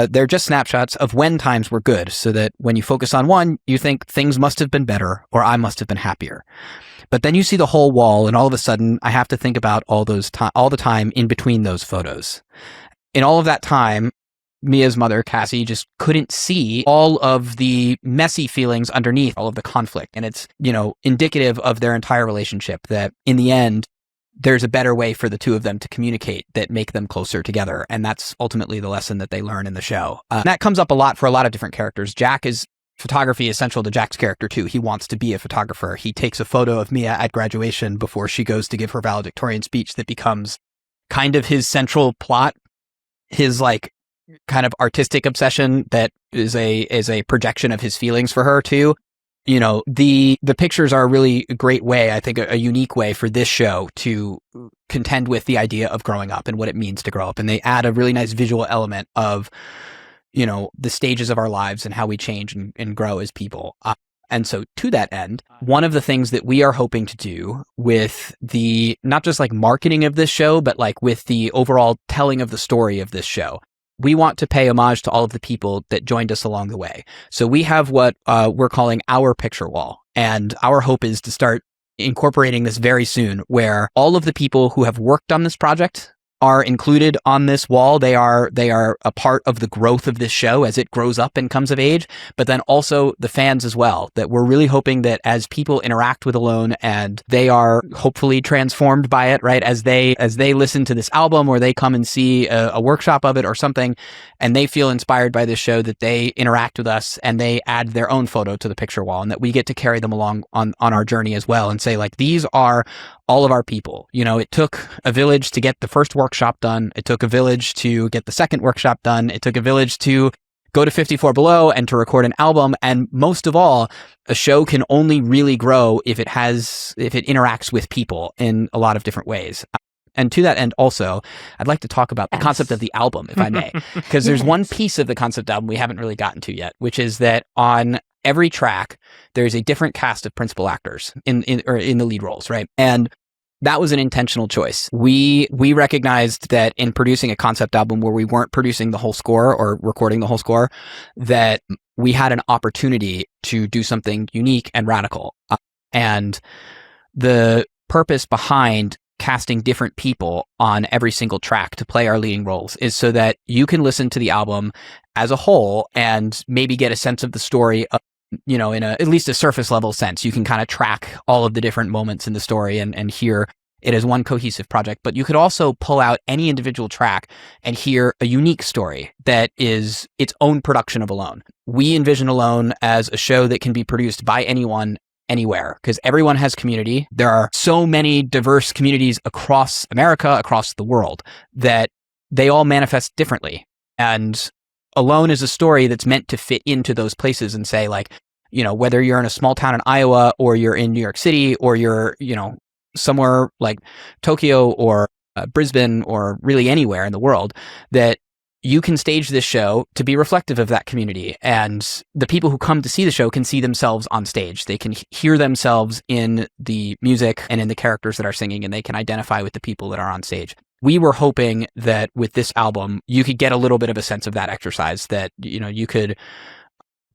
S2: They're just snapshots of when times were good, so that when you focus on one, you think things must have been better or I must have been happier. But then you see the whole wall and all of a sudden I have to think about all the time in between those photos. In all of that time, Mia's mother, Cassie, just couldn't see all of the messy feelings underneath all of the conflict. And it's, indicative of their entire relationship, that in the end, there's a better way for the two of them to communicate that make them closer together. And that's ultimately the lesson that they learn in the show. That comes up a lot for a lot of different characters. Photography is central to Jack's character too. He wants to be a photographer. He takes a photo of Mia at graduation before she goes to give her valedictorian speech that becomes kind of his central plot. His kind of artistic obsession that is a projection of his feelings for her too. The pictures are a really great way, I think, a unique way for this show to contend with the idea of growing up and what it means to grow up. And they add a really nice visual element of, the stages of our lives and how we change and grow as people. And so to that end, one of the things that we are hoping to do with the, not just like marketing of this show, but like with the overall telling of the story of this show, we want to pay homage to all of the people that joined us along the way. So we have what we're calling our picture wall. And our hope is to start incorporating this very soon, where all of the people who have worked on this project are included on this wall. They are a part of the growth of this show as it grows up and comes of age, but then also the fans as well, that we're really hoping that as people interact with Alone and they are hopefully transformed by it, right? As they listen to this album or they come and see a workshop of it or something, and they feel inspired by this show, that they interact with us and they add their own photo to the picture wall, and that we get to carry them along on our journey as well and say, like, these are all of our people. You know, it took a village to get the first workshop done. It took a village to get the second workshop done. It took a village to go to 54 Below and to record an album. And most of all, a show can only really grow if it interacts with people in a lot of different ways. And to that end, also, I'd like to talk about the concept of the album, if I may, because there's one piece of the concept album we haven't really gotten to yet, which is that on every track, there's a different cast of principal actors in the lead roles, right? And that was an intentional choice. We recognized that in producing a concept album where we weren't producing the whole score or recording the whole score, that we had an opportunity to do something unique and radical. And the purpose behind casting different people on every single track to play our leading roles is so that you can listen to the album as a whole and maybe get a sense of the story, you know, in at least a surface level sense. You can kind of track all of the different moments in the story and hear it as one cohesive project. But you could also pull out any individual track and hear a unique story that is its own production of Alone. We envision Alone as a show that can be produced by anyone, anywhere, because everyone has community. There are so many diverse communities across America, across the world, that they all manifest differently. And Alone is a story that's meant to fit into those places and say, like, you know, whether you're in a small town in Iowa or you're in New York City or you're, you know, somewhere like Tokyo or Brisbane or really anywhere in the world, that you can stage this show to be reflective of that community. And the people who come to see the show can see themselves on stage. They can hear themselves in the music and in the characters that are singing, and they can identify with the people that are on stage. We were hoping that with this album, you could get a little bit of a sense of that exercise, that, you know, you could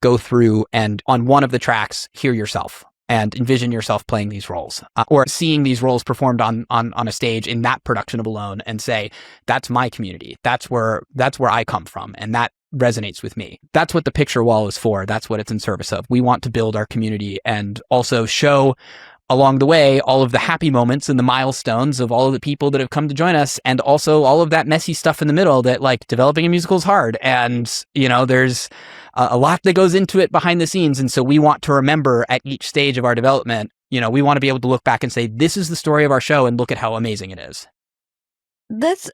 S2: go through and on one of the tracks, hear yourself and envision yourself playing these roles or seeing these roles performed on a stage in that production of Alone and say, that's my community. That's where I come from. And that resonates with me. That's what the picture wall is for. That's what it's in service of. We want to build our community and also show along the way all of the happy moments and the milestones of all of the people that have come to join us, and also all of that messy stuff in the middle that, like, developing a musical is hard, and, you know, there's a lot that goes into it behind the scenes. And so we want to remember at each stage of our development, you know, we want to be able to look back and say, this is the story of our show and look at how amazing it is.
S1: That's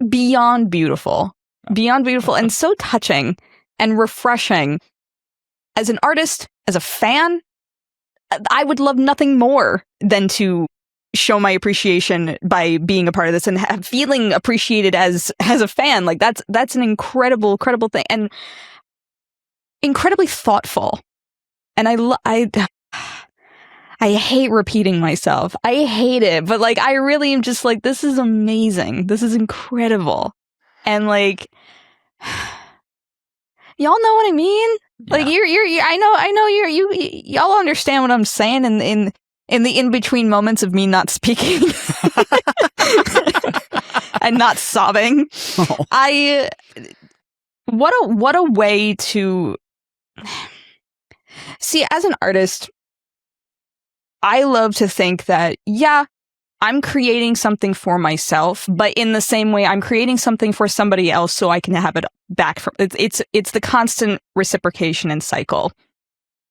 S1: beyond beautiful and so touching and refreshing. As an artist, as a fan, I would love nothing more than to show my appreciation by being a part of this and feeling appreciated as a fan. Like, that's an incredible thing and incredibly thoughtful. And I hate repeating myself. I hate it, but, like, I really am just like, this is amazing. This is incredible. And, like, y'all know what I mean? Yeah. Like, I know y'all understand what I'm saying in the in-between moments of me not speaking and not sobbing. Oh. What a way to see, as an artist, I love to think that, yeah, I'm creating something for myself, but in the same way, I'm creating something for somebody else so I can have it back from it's the constant reciprocation and cycle.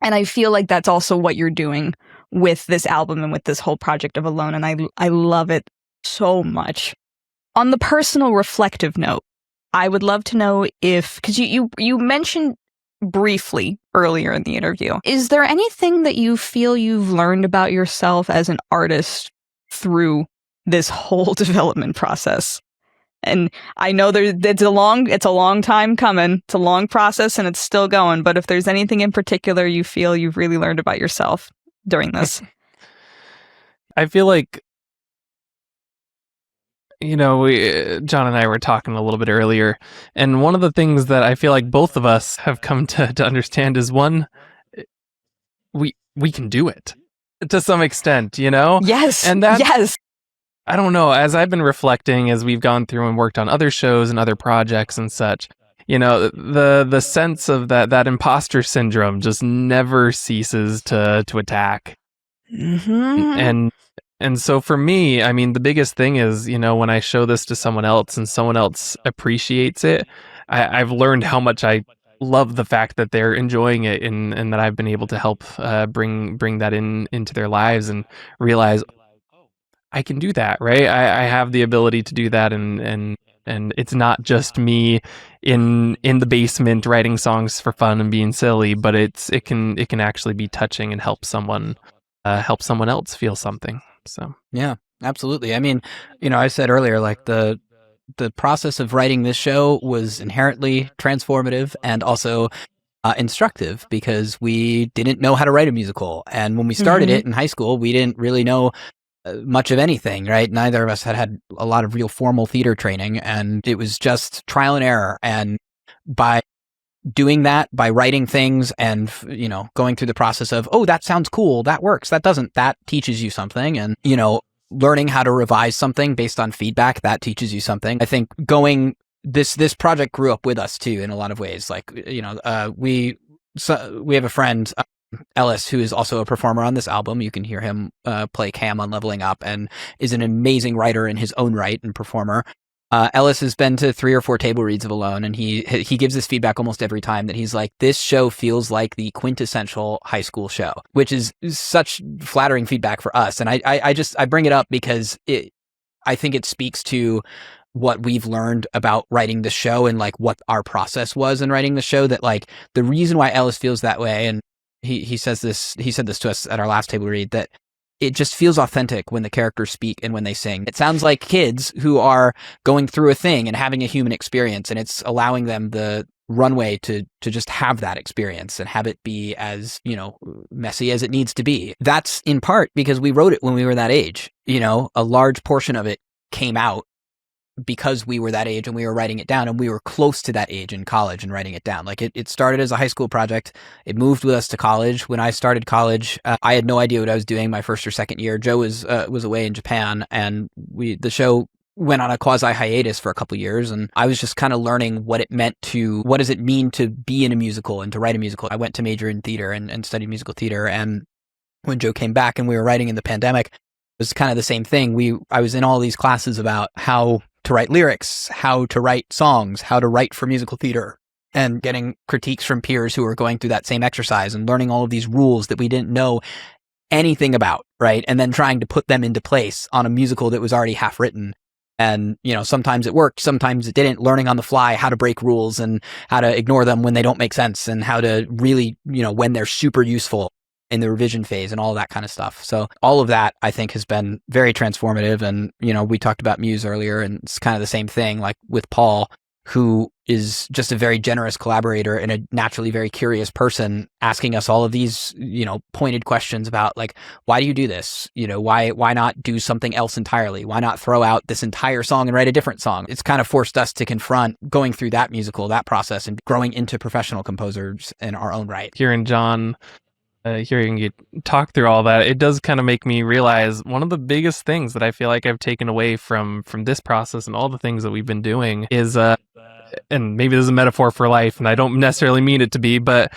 S1: And I feel like that's also what you're doing with this album and with this whole project of Alone, and I love it so much. On the personal reflective note, I would love to know if, because you mentioned briefly earlier in the interview, is there anything that you feel you've learned about yourself as an artist through this whole development process? And I know it's a long time coming. It's a long process and it's still going. But if there's anything in particular you feel you've really learned about yourself during this.
S3: I feel like John and I were talking a little bit earlier, and one of the things that I feel like both of us have come to understand is one, we can do it to some extent,
S1: Yes.
S3: And that,
S1: yes.
S3: I don't know, as I've been reflecting as we've gone through and worked on other shows and other projects and such, the sense of that imposter syndrome just never ceases to attack.
S1: Mm-hmm.
S3: And so for me, I mean, the biggest thing is, when I show this to someone else and someone else appreciates it, I've learned how much I love the fact that they're enjoying it and that I've been able to help bring that into their lives and realize I can do that, right? I have the ability to do that, and it's not just me in the basement writing songs for fun and being silly, but it can actually be touching and help someone else feel something. So
S2: yeah, absolutely. I mean, I said earlier, like the process of writing this show was inherently transformative and also instructive because we didn't know how to write a musical, and when we started it in high school, we didn't really know much of anything, right? Neither of us had a lot of real formal theater training, and it was just trial and error. And by doing that, by writing things and, going through the process of, oh, that sounds cool, that works, that doesn't, that teaches you something. And, learning how to revise something based on feedback, that teaches you something. I think this project grew up with us too in a lot of ways. Like, we have a friend, Ellis, who is also a performer on this album. You can hear him play Cam on Leveling Up and is an amazing writer in his own right and performer. Ellis has been to 3 or 4 table reads of Alone, and he gives this feedback almost every time that he's like, this show feels like the quintessential high school show, which is such flattering feedback for us. And I bring it up because I think it speaks to what we've learned about writing the show and like what our process was in writing the show, that like the reason why Ellis feels that way, and he said this to us at our last table read, that it just feels authentic when the characters speak and when they sing. It sounds like kids who are going through a thing and having a human experience, and it's allowing them the runway to just have that experience and have it be as, messy as it needs to be. That's in part because we wrote it when we were that age. A large portion of it came out because we were that age and we were writing it down, and we were close to that age in college and writing it down. Like it started as a high school project. It moved with us to college. When I started college, I had no idea what I was doing my first or second year. Joe was away in Japan, and the show went on a quasi hiatus for a couple years, and I was just kind of learning what does it mean to be in a musical and to write a musical. I went to major in theater and studied musical theater. And when Joe came back and we were writing in the pandemic, it was kind of the same thing. I was in all these classes about how to write lyrics, how to write songs, how to write for musical theater, and getting critiques from peers who were going through that same exercise and learning all of these rules that we didn't know anything about, right? And then trying to put them into place on a musical that was already half written. And, sometimes it worked, sometimes it didn't, learning on the fly how to break rules and how to ignore them when they don't make sense, and how to really, when they're super useful in the revision phase and all that kind of stuff. So all of that, I think, has been very transformative. And, we talked about Muse earlier, and it's kind of the same thing, like with Paul, who is just a very generous collaborator and a naturally very curious person, asking us all of these, pointed questions about like, why do you do this? Why not do something else entirely? Why not throw out this entire song and write a different song? It's kind of forced us to confront going through that musical, that process, and growing into professional composers in our own right.
S3: Hearing John, hearing you talk through all that, it does kind of make me realize one of the biggest things that I feel like I've taken away from this process and all the things that we've been doing is, and maybe this is a metaphor for life, and I don't necessarily mean it to be, but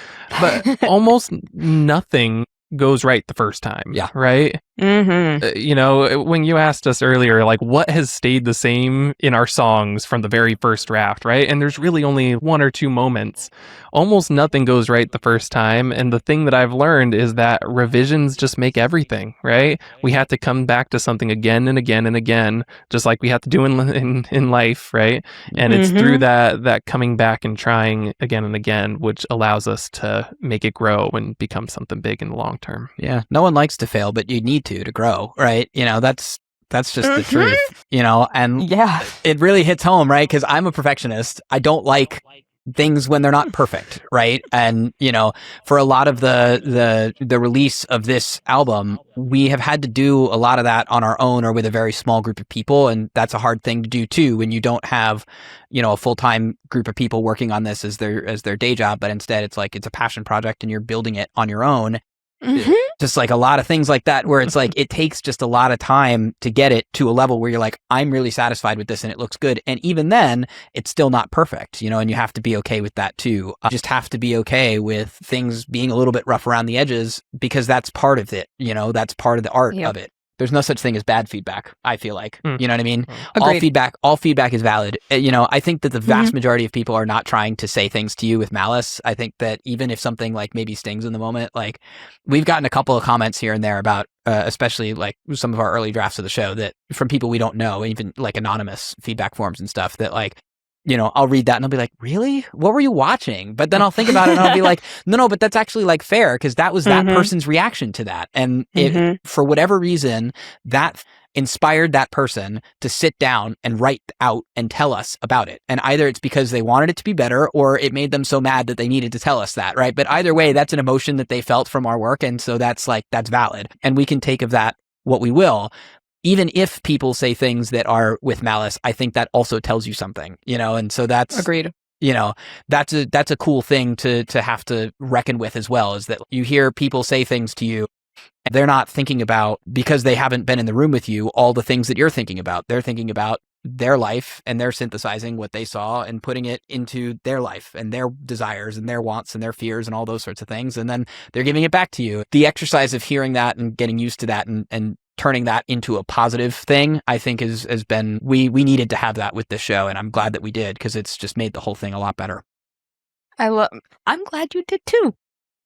S3: almost nothing goes right the first time.
S2: Yeah.
S3: Right?
S1: Mm-hmm.
S3: When you asked us earlier, like, what has stayed the same in our songs from the very first draft, right? And there's really only 1 or 2 moments. Almost nothing goes right the first time. And the thing that I've learned is that revisions just make everything, right? We have to come back to something again and again and again, just like we have to do in life, right? And it's through that coming back and trying again and again, which allows us to make it grow and become something big in the long term.
S2: Yeah. No one likes to fail, but you need to grow, right? That's just the truth, and
S1: Yeah.
S2: it really hits home, right? Because I'm a perfectionist. I don't like things when they're not perfect, right? And, you know, for a lot of the release of this album, we have had to do a lot of that on our own or with a very small group of people. And that's a hard thing to do too, when you don't have, you know, a full-time group of people working on this as their day job, but instead it's like, it's a passion project and you're building it on your own.
S1: Mm-hmm.
S2: Just like a lot of things like that, where it's like, it takes just a lot of time to get it to a level where you're like, I'm really satisfied with this and it looks good. And even then it's still not perfect, you know, and you have to be okay with that too. Just have to be okay with things being a little bit rough around the edges, because that's part of it. You know, that's part of the art of it. There's no such thing as bad feedback, I feel like. You know what I mean?
S1: Agreed.
S2: All feedback is valid. You know, I think that the vast majority of people are not trying to say things to you with malice. I think that even if something like maybe stings in the moment, like we've gotten a couple of comments here and there about, especially like some of our early drafts of the show, that from people we don't know, even like anonymous feedback forms and stuff, that like, you know, I'll read that and I'll be like, really? What were you watching? But then I'll think about it and I'll be like, no, but that's actually like fair, because that was that person's reaction to that. And it, for whatever reason, that inspired that person to sit down and write out and tell us about it. And either it's because they wanted it to be better, or it made them so mad that they needed to tell us that, right? But either way, that's an emotion that they felt from our work. And so that's valid. And we can take of that what we will. Even if people say things that are with malice, I think that also tells you something, you know, and so that's
S1: agreed.
S2: You know, that's a cool thing to have to reckon with as well, is that you hear people say things to you, and they're not thinking about, because they haven't been in the room with you, all the things that you're thinking about. They're thinking about their life, and they're synthesizing what they saw and putting it into their life and their desires and their wants and their fears and all those sorts of things. And then they're giving it back to you. The exercise of hearing that and getting used to that and turning that into a positive thing, I think has been, we needed to have that with this show. And I'm glad that we did, because it's just made the whole thing a lot better.
S1: I'm glad you did too.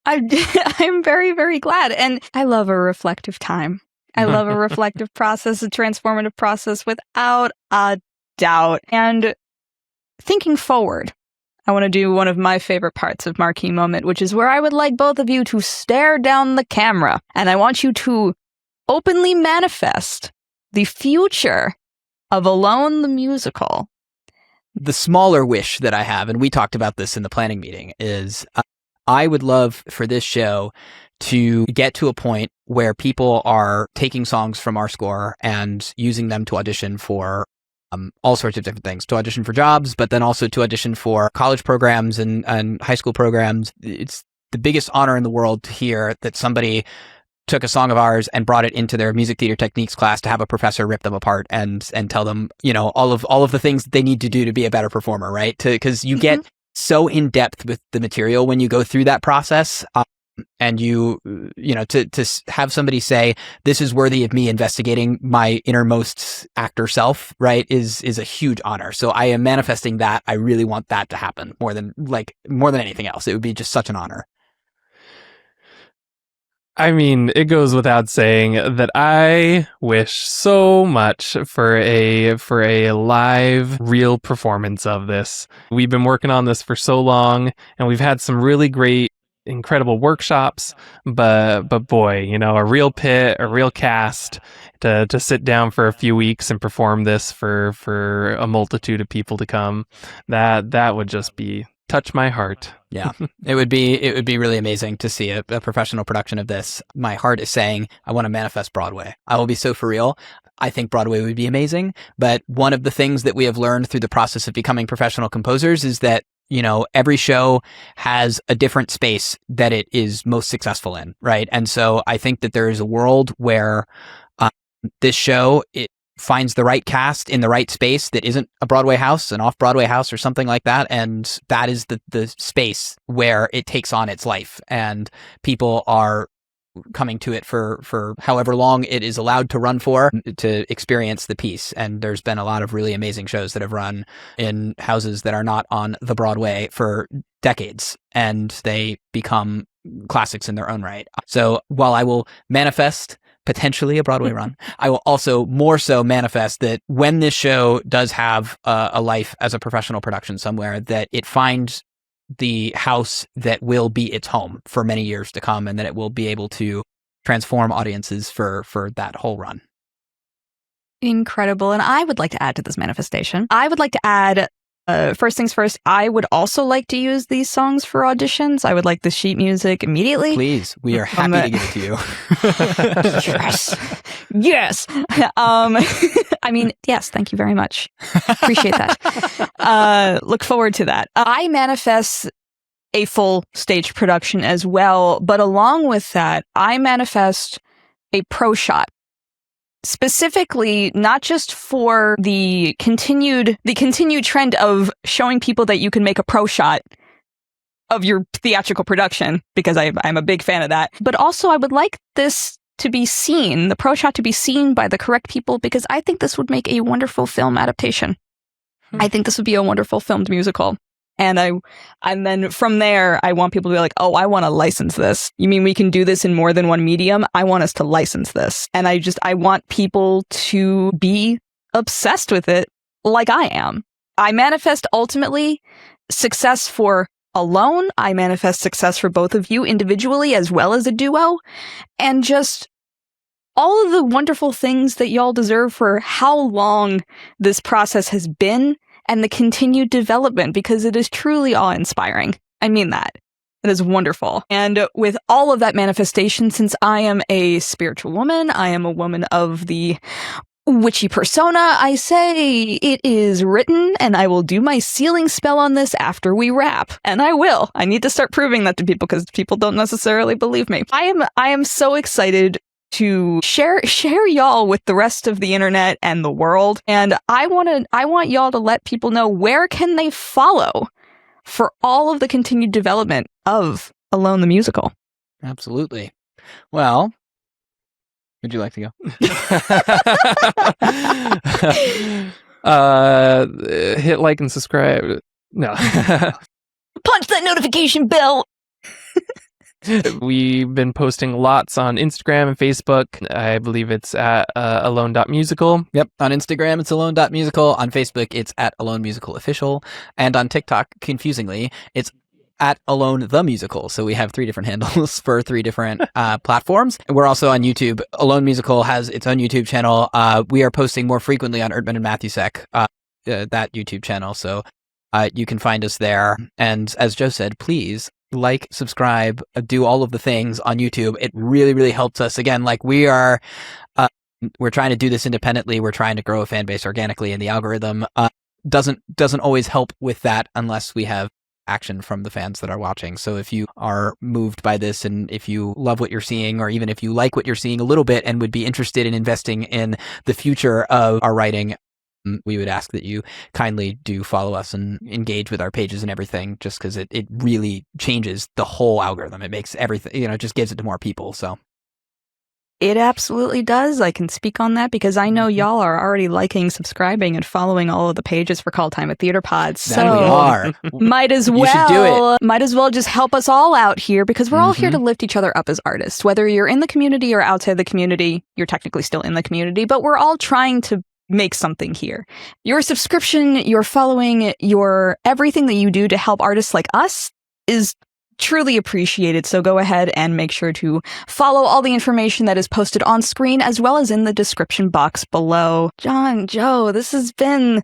S1: I'm very, very glad. And I love a reflective time. I love a reflective process, a transformative process, without a doubt. And thinking forward, I want to do one of my favorite parts of Marquee Moment, which is where I would like both of you to stare down the camera. And I want you to openly manifest the future of Alone the Musical.
S2: The smaller wish that I have, and we talked about this in the planning meeting, is I would love for this show to get to a point where people are taking songs from our score and using them to audition for all sorts of different things, to audition for jobs, but then also to audition for college programs and high school programs. It's the biggest honor in the world to hear that somebody took a song of ours and brought it into their music theater techniques class to have a professor rip them apart and tell them, you know, all of the things that they need to do to be a better performer, right? Because you get so in depth with the material when you go through that process. And you know, to have somebody say, this is worthy of me investigating my innermost actor self, right, is a huge honor. So I am manifesting that. I really want that to happen more than anything else. It would be just such an honor.
S3: I mean, it goes without saying that I wish so much for a live, real performance of this. We've been working on this for so long, and we've had some really great, incredible workshops, but boy, you know, a real pit, a real cast to sit down for a few weeks and perform this for a multitude of people to come. That would just be touch my heart.
S2: Yeah, it would be really amazing to see a professional production of this. My heart is saying, I want to manifest Broadway. I will be so for real. I think Broadway would be amazing. But one of the things that we have learned through the process of becoming professional composers is that, you know, every show has a different space that it is most successful in, right? And so I think that there is a world where this show, it finds the right cast in the right space that isn't a Broadway house, an off-Broadway house or something like that. And that is the space where it takes on its life, and people are coming to it for however long it is allowed to run for, to experience the piece. And there's been a lot of really amazing shows that have run in houses that are not on the Broadway for decades, and they become classics in their own right. So while I will manifest potentially a Broadway run, I will also more so manifest that when this show does have a life as a professional production somewhere, that it finds the house that will be its home for many years to come, and that it will be able to transform audiences for that whole run.
S1: Incredible. And I would like to add to this manifestation. I would like to add First things first, I would also like to use these songs for auditions. I would like the sheet music immediately.
S2: Please, we are happy to give it to you.
S1: Yes. I mean, yes, thank you very much. Appreciate that. Look forward to that. I manifest a full stage production as well, but along with that, I manifest a pro shot. Specifically, not just for the continued trend of showing people that you can make a pro shot of your theatrical production, because I'm a big fan of that. But also, I would like this to be seen, the pro shot to be seen by the correct people, because I think this would make a wonderful film adaptation. I think this would be a wonderful filmed musical. And then from there, I want people to be like, oh, I want to license this. You mean we can do this in more than one medium? I want us to license this. And I want people to be obsessed with it like I am. I manifest ultimately success for Alone. I manifest success for both of you individually as well as a duo. And just all of the wonderful things that y'all deserve for how long this process has been and the continued development, because it is truly awe-inspiring. I mean that. It is wonderful. And with all of that manifestation, since I am a spiritual woman, I am a woman of the witchy persona, I say it is written, and I will do my sealing spell on this after we wrap. And I will. I need to start proving that to people, because people don't necessarily believe me. I am so excited to share y'all with the rest of the internet and the world. And I want y'all to let people know, where can they follow for all of the continued development of Alone the Musical.
S2: Absolutely. Well, would you like to
S3: go? Hit like and subscribe. No.
S1: Punch that notification bell.
S3: We've been posting lots on Instagram and Facebook. I believe it's at alone.musical.
S2: Yep. On Instagram, it's alone.musical. On Facebook, it's at Alone Musical Official. And on TikTok, confusingly, it's at Alone the Musical. So we have 3 different handles for 3 different platforms. And we're also on YouTube. Alone Musical has its own YouTube channel. We are posting more frequently on Ertman and Mathusek, that YouTube channel. So you can find us there. And as Joe said, please like, subscribe, do all of the things on YouTube. It really, really helps us. Again, like we're trying to do this independently. We're trying to grow a fan base organically, and the algorithm doesn't always help with that unless we have action from the fans that are watching. So if you are moved by this, and if you love what you're seeing, or even if you like what you're seeing a little bit and would be interested in investing in the future of our writing, we would ask that you kindly do follow us and engage with our pages and everything, just because it really changes the whole algorithm. It makes everything, it just gives it to more people. So
S1: it absolutely does. I can speak on that because I know y'all are already liking, subscribing, and following all of the pages for Call Time at Theater Pod. So
S2: that we are.
S1: Might as well just help us all out here, because we're all here to lift each other up as artists. Whether you're in the community or outside the community, you're technically still in the community, but we're all trying to make something here. Your subscription, your following, your everything that you do to help artists like us is truly appreciated. So go ahead and make sure to follow all the information that is posted on screen, as well as in the description box below. John, Joe, this has been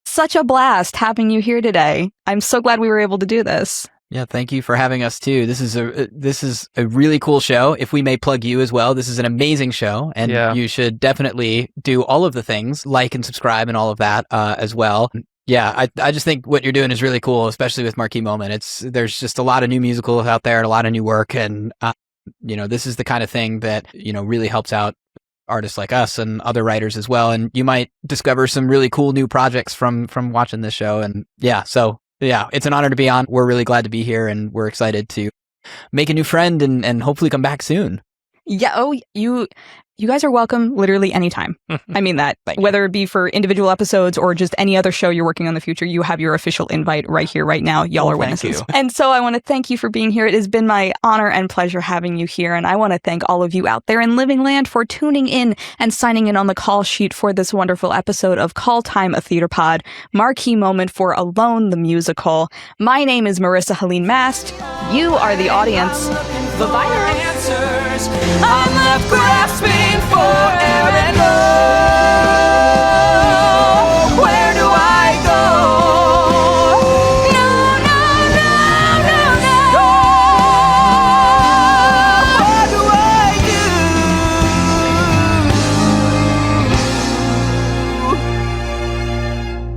S1: such a blast having you here today. I'm so glad we were able to do this.
S2: Yeah, thank you for having us too. This is a really cool show. If we may plug you as well, this is an amazing show, and you should definitely do all of the things, like and subscribe and all of that as well. Yeah, I just think what you're doing is really cool, especially with Marquee Moment. There's just a lot of new musicals out there and a lot of new work, and this is the kind of thing that really helps out artists like us and other writers as well. And you might discover some really cool new projects from watching this show. And yeah, it's an honor to be on. We're really glad to be here, and we're excited to make a new friend and hopefully come back soon.
S1: Yeah. Oh, you guys are welcome literally anytime. I mean that. Whether it be for individual episodes or just any other show you're working on in the future, you have your official invite right here, right now. Y'all are witnesses. And so I want to thank you for being here. It has been my honor and pleasure having you here. And I want to thank all of you out there in Living Land for tuning in and signing in on the call sheet for this wonderful episode of Call Time, a Theater Pod, Marquee Moment for Alone the Musical. My name is Marisa Helene Mast. You are the audience. Bye-bye.
S4: I'm left grasping